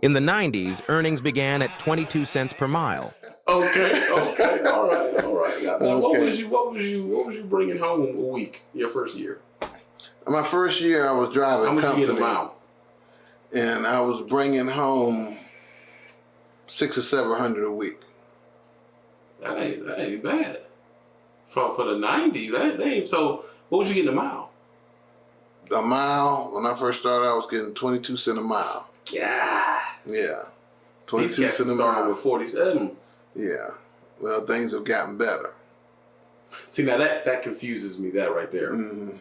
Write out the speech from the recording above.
In the 90s, earnings began at 22 cents per mile. Okay, all right. Now, what Okay. was you bringing home a week your first year? My first year, I was driving How much company, you get a mile? and I was bringing home $600 or $700 a week. That ain't bad. For the 90s, that ain't. So what was you getting a mile? A mile, when I first started, I was getting 22 cents a mile. Yeah. Yeah. These 22 cats cents a started mile. with 47. Yeah. Well, things have gotten better. See, now that confuses me, that right there. Mm-hmm.